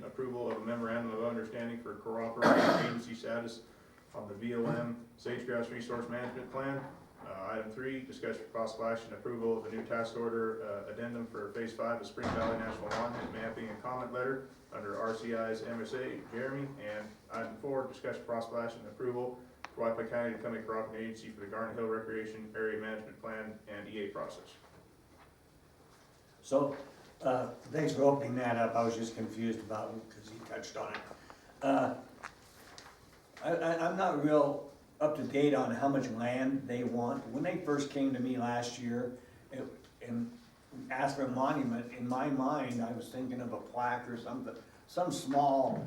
approval of a memorandum of understanding for cooperating agency status on the VLM Sagegrass Resource Management Plan. Item 3, discussion for possible action, approval of a new task order addendum for Phase 5 of Spring Valley National Monument mapping and comment letter under RCI's MSA, Jeremy. And item 4, discussion for possible action, approval for White County to become a cooperating agency for the Garnet Hill Recreation Area Management Plan and EA process. So, thanks for opening that up. I was just confused about it because he touched on it. I'm not real up to date on how much land they want. When they first came to me last year and asked for a monument, in my mind, I was thinking of a plaque or something, some small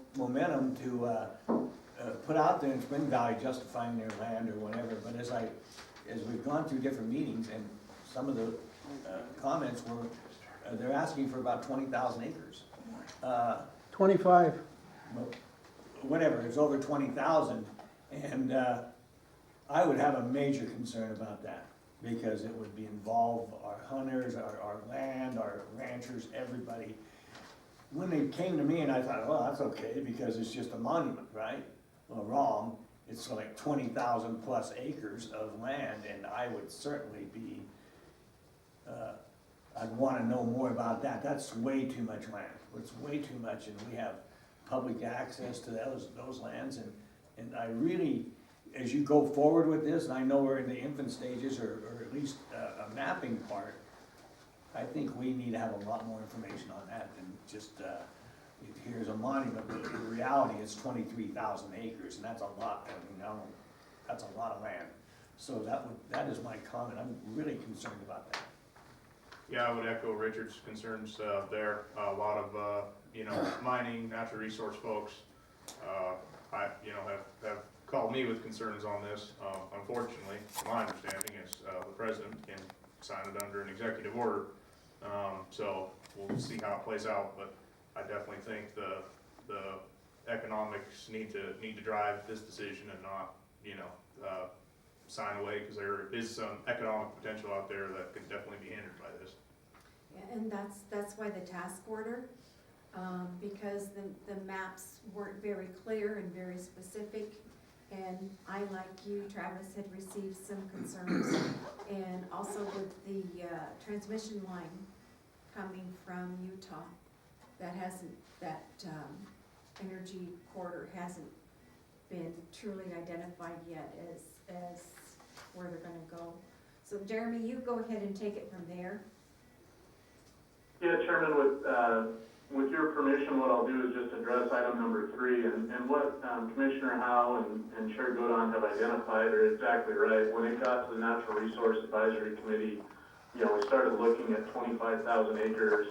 momentum to put out there in Spring Valley justifying their land or whatever. But as we've gone through different meetings, and some of the comments were, they're asking for about 20,000 acres. 25. Whatever, it's over 20,000, and I would have a major concern about that, because it would involve our hunters, our land, our ranchers, everybody. When they came to me and I thought, well, that's okay, because it's just a monument, right? Well, wrong. It's like 20,000 plus acres of land, and I would certainly be, I'd want to know more about that. That's way too much land. It's way too much, and we have public access to those lands, and I really, as you go forward with this, and I know we're in the infant stages, or at least a mapping part, I think we need to have a lot more information on that than just, here's a monument, but in reality, it's 23,000 acres, and that's a lot. I mean, that's a lot of land. So that is my comment. I'm really concerned about that. Yeah, I would echo Richard's concerns there. A lot of mining, natural resource folks, have called me with concerns on this. Unfortunately, my understanding is the president can sign it under an executive order. So we'll see how it plays out. But I definitely think the economics need to drive this decision and not sign away, because there is some economic potential out there that could definitely be hindered by this. Yeah, and that's why the task order, because the maps weren't very clear and very specific, and I, like you, Travis, had received some concerns, and also with the transmission line coming from Utah, that energy corridor hasn't been truly identified yet as where they're gonna go. So Jeremy, you go ahead and take it from there. Yeah, Chairman, with your permission, what I'll do is just address item number 3, and what Commissioner Howe and Chair Godon have identified are exactly right. When it got to the Natural Resource Advisory Committee, we started looking at 25,000 acres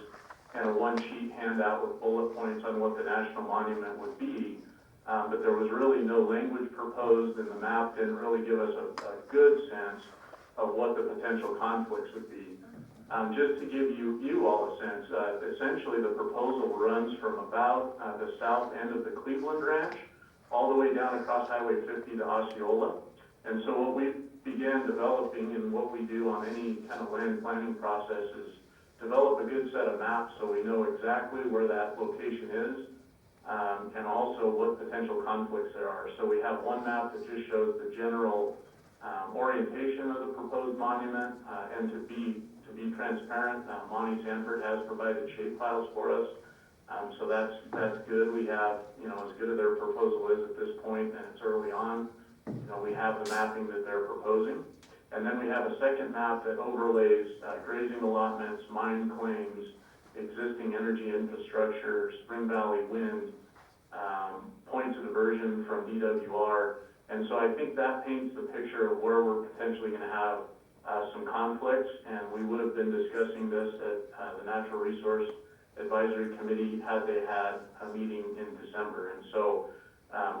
and a one-sheet handout with bullet points on what the national monument would be, but there was really no language proposed, and the map didn't really give us a good sense of what the potential conflicts would be. Just to give you all a sense, essentially the proposal runs from about the south end of the Cleveland Ranch all the way down across Highway 50 to Osceola. And so what we began developing, and what we do on any kind of land planning process, is develop a good set of maps so we know exactly where that location is, and also what potential conflicts there are. So we have one map that just shows the general orientation of the proposed monument, and to be transparent, Monty Sanford has provided shape files for us, so that's good. We have, as good as their proposal is at this point, and it's early on, we have the mapping that they're proposing. And then we have a second map that overlays grazing allotments, mine claims, existing energy infrastructure, Spring Valley wind, points of diversion from DWR. And so I think that paints the picture of where we're potentially going to have some conflicts, and we would have been discussing this at the Natural Resource Advisory Committee had they had a meeting in December. And so,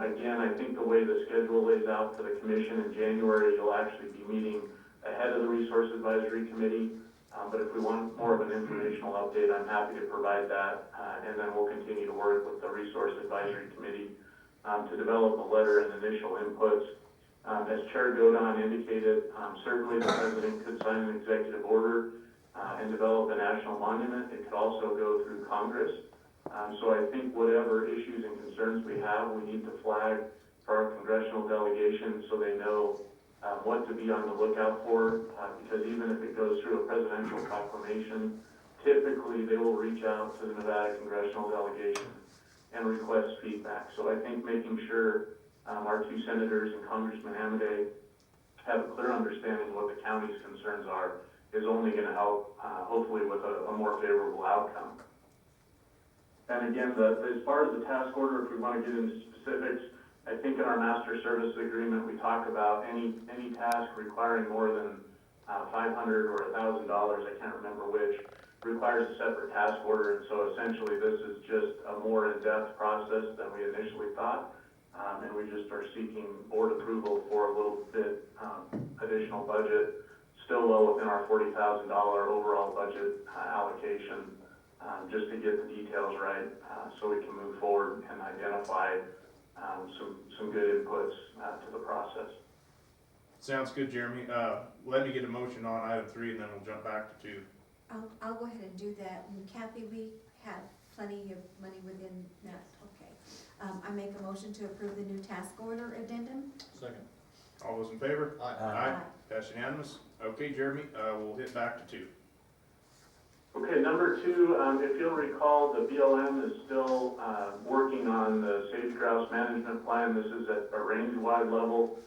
again, I think the way the schedule lays out for the Commission in January, you'll actually be meeting ahead of the Resource Advisory Committee. But if we want more of an informational update, I'm happy to provide that, and then we'll continue to work with the Resource Advisory Committee to develop a letter and initial inputs. As Chair Godon indicated, certainly the President could sign an executive order and develop a national monument. It could also go through Congress. So I think whatever issues and concerns we have, we need to flag for our congressional delegation so they know what to be on the lookout for, because even if it goes through a presidential proclamation, typically they will reach out to the Nevada congressional delegation and request feedback. So I think making sure our two senators and Congressman Amade have a clear understanding of what the county's concerns are is only going to help, hopefully, with a more favorable outcome. And again, as far as the task order, if we want to get into specifics, I think in our master service agreement, we talk about any task requiring more than $500 or $1,000, I can't remember which, requires a separate task order. And so essentially this is just a more in-depth process than we initially thought. And we just are seeking board approval for a little bit additional budget, still well within our $40,000 overall budget allocation, just to get the details right, so we can move forward and identify some good inputs to the process. Sounds good, Jeremy. Let me get a motion on item 3 and then we'll jump back to 2. I'll go ahead and do that. And Kathy, we have plenty of money within that, okay. I make a motion to approve the new task order addendum. Second. All those in favor? Aye. Pass unanimous. Okay, Jeremy, we'll hit back to 2. Okay, number 2, if you'll recall, the BLM is still working on the sage grouse management plan. This is at a range-wide level.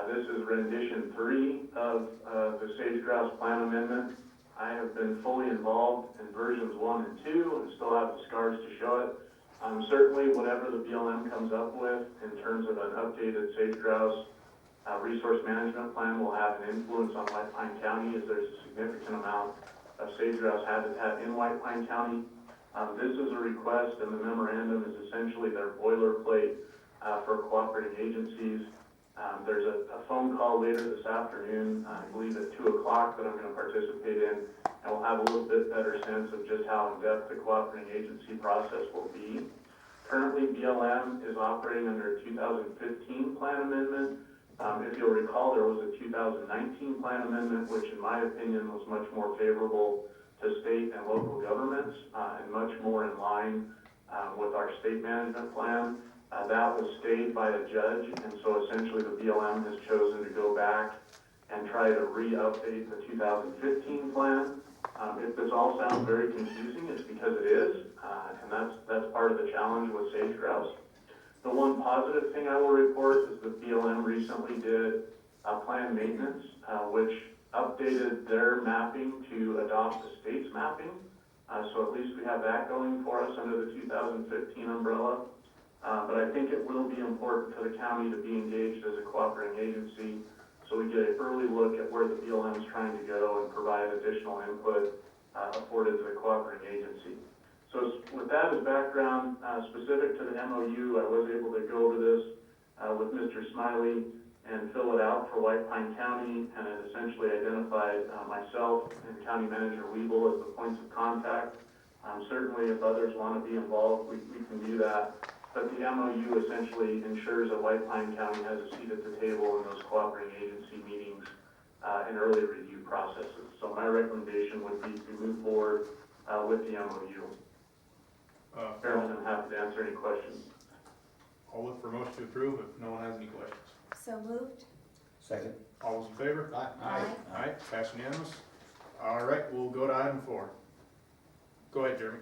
This is rendition 3 of the sage grouse plan amendment. I have been fully involved in versions 1 and 2 and still have the scars to show it. Certainly, whatever the BLM comes up with in terms of an updated sage grouse resource management plan will have an influence on White Pine County, as there's a significant amount of sage grouse habitat in White Pine County. This is a request, and the memorandum is essentially their boilerplate for cooperating agencies. There's a phone call later this afternoon, I believe at 2 o'clock, that I'm going to participate in, and we'll have a little bit better sense of just how in-depth the cooperating agency process will be. Currently, BLM is operating under a 2015 plan amendment. If you'll recall, there was a 2019 plan amendment, which in my opinion was much more favorable to state and local governments and much more in line with our state management plan. That was stayed by a judge, and so essentially the BLM has chosen to go back and try to re-update the 2015 plan. If this all sounds very confusing, it's because it is, and that's part of the challenge with sage grouse. The one positive thing I will report is that BLM recently did plan maintenance, which updated their mapping to adopt the state's mapping. So at least we have that going for us under the 2015 umbrella. But I think it will be important for the county to be engaged as a cooperating agency so we get an early look at where the BLM is trying to go and provide additional input afforded to the cooperating agency. So with that as background, specific to the MOU, I was able to go over this with Mr. Smiley and fill it out for White Pine County, and it essentially identified myself and County Manager Weeble as the points of contact. Certainly if others want to be involved, we can do that. But the MOU essentially ensures that White Pine County has a seat at the table in those cooperating agency meetings and early review processes. So my recommendation would be to move forward with the MOU. Carolyn, I'm happy to answer any questions. I'll look for a motion to approve if no one has any questions. So moved? Second. All those in favor? Aye. Aye, pass unanimous. All right, we'll go to item 4. Go ahead, Jeremy.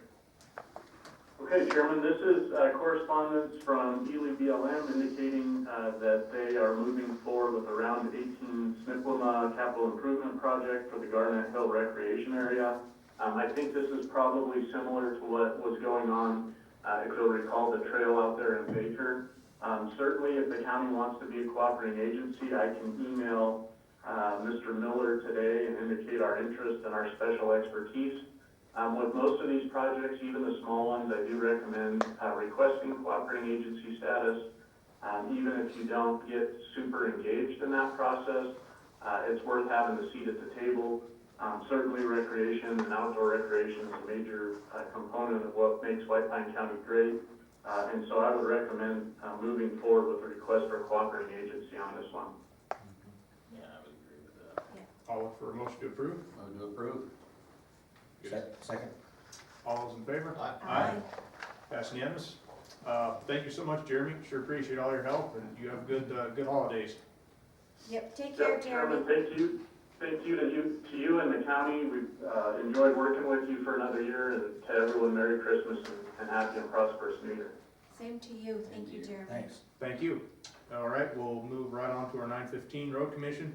Okay, Chairman, this is correspondence from Ely BLM indicating that they are moving forward with a round 18 SNCWMA capital improvement project for the Garnet Hill Recreation Area. I think this is probably similar to what was going on, if you'll recall, the trail out there in Baker. Certainly, if the county wants to be a cooperating agency, I can email Mr. Miller today and indicate our interest and our special expertise. With most of these projects, even the small ones, I do recommend requesting cooperating agency status. Even if you don't get super engaged in that process, it's worth having the seat at the table. Certainly recreation and outdoor recreation is a major component of what makes White Pine County great. And so I would recommend moving forward with a request for a cooperating agency on this one. Yeah, I would agree with that. I'll look for a motion to approve. Move to approve. Good. Second. All those in favor? Aye. Aye. Pass unanimous. Thank you so much, Jeremy. Sure appreciate all your help, and you have good holidays. Yep, take care, Yep, Jeremy. Chairman, thank you to you and the county. We've enjoyed working with you for another year, and to everyone, Merry Christmas and happy and prosperous New Year. Same to you, thank you, Jeremy. Thanks. Thank you. All right, we'll move right on to our 9:15 Road Commission.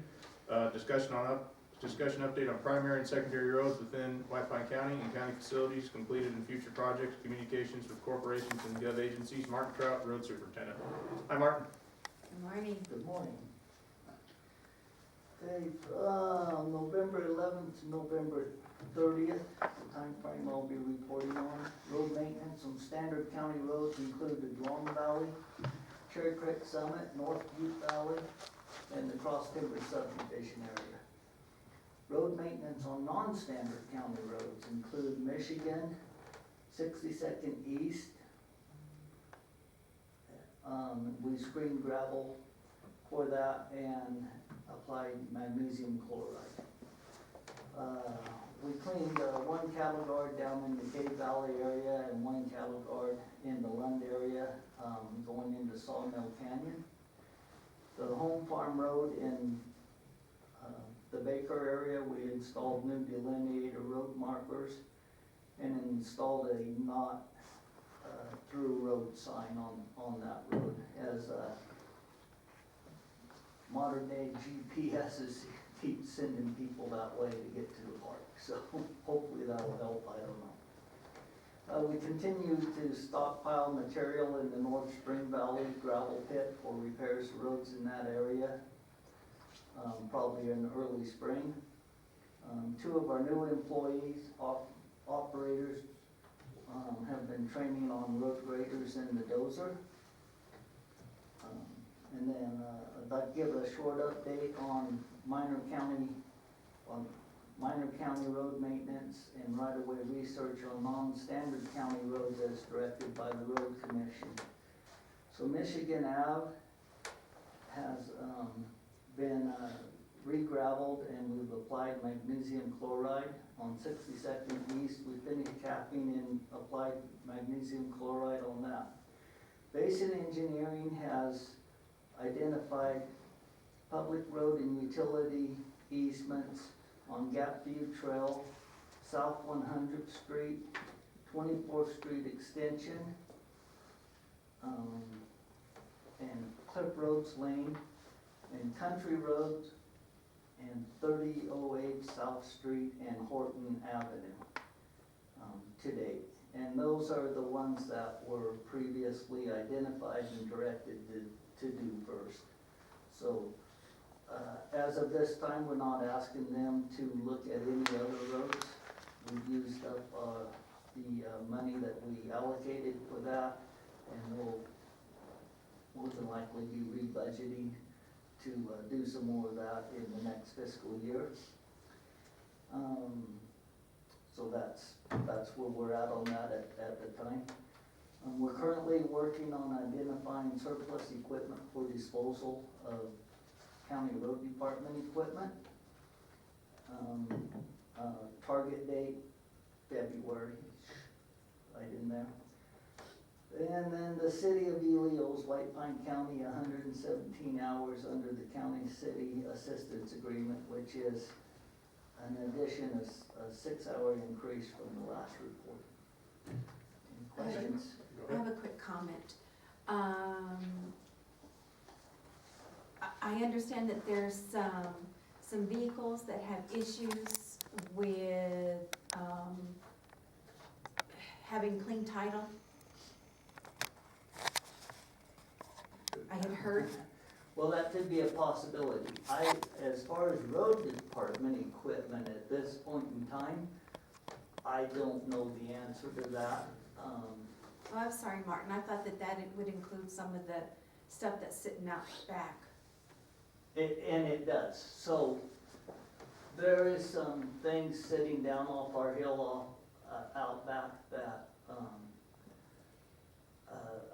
Discussion update on primary and secondary roads within White Pine County and county facilities, completed and future projects, communications with corporations and gov agencies. Martin Trout, Road Superintendent. Hi, Martin. Good morning. Good morning. Okay, November 11th to November 30th, the timeframe I'll be reporting on. Road maintenance on standard county roads include the Drum Valley, Cherry Creek Summit, North Butte Valley, and the Cross Timber subdivision area. Road maintenance on non-standard county roads include Michigan, 62nd East. We screened gravel for that and applied magnesium chloride. We cleaned one cattle guard down in the Cave Valley area and one cattle guard in the Lund area, going into Sawmill Canyon. The Home Farm Road in the Baker area, we installed new delineator road markers and installed a not through road sign on that road, as modern day GPSs keep sending people that way to get to the park, so hopefully that'll help, I don't know. We continue to stockpile material in the North Spring Valley gravel pit for repairs to roads in that area, probably in early spring. Two of our new employees, operators, have been training on road graders and the dozer. And then I'd like to give a short update on minor county road maintenance and right-of-way research on non-standard county roads as directed by the Road Commission. So Michigan Ave has been re-gravelled, and we've applied magnesium chloride. On 62nd East, we finished capping and applied magnesium chloride on that. Basin Engineering has identified public road and utility easements on Gapview Trail, South 100th Street, 24th Street Extension, and Cliff Roads Lane, and Country Roads, and 3008 South Street and Horton Avenue to date. And those are the ones that were previously identified and directed to do first. So as of this time, we're not asking them to look at any other roads. We've used up the money that we allocated for that, and we'll more than likely be rebudgeting to do some more of that in the next fiscal year. So that's where we're at on that at the time. We're currently working on identifying surplus equipment for disposal of county road department equipment. Target date, February, right in there. And then the city of Ely owes White Pine County 117 hours under the county city assistance agreement, which is an addition of a 6-hour increase from the last report. Any questions? I have a quick comment. I understand that there's some vehicles that have issues with having clean title. I had heard. Well, that could be a possibility. As far as road department equipment at this point in time, I don't know the answer to that. Oh, I'm sorry, Martin, I thought that it would include some of the stuff that's sitting out back. And it does. So there is some things sitting down off our hill out back that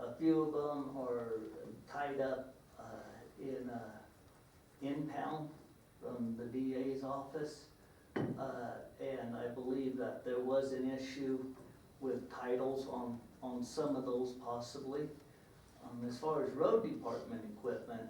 a few of them are tied up in impound from the DA's office. And I believe that there was an issue with titles on on some of those possibly. As far as road department equipment,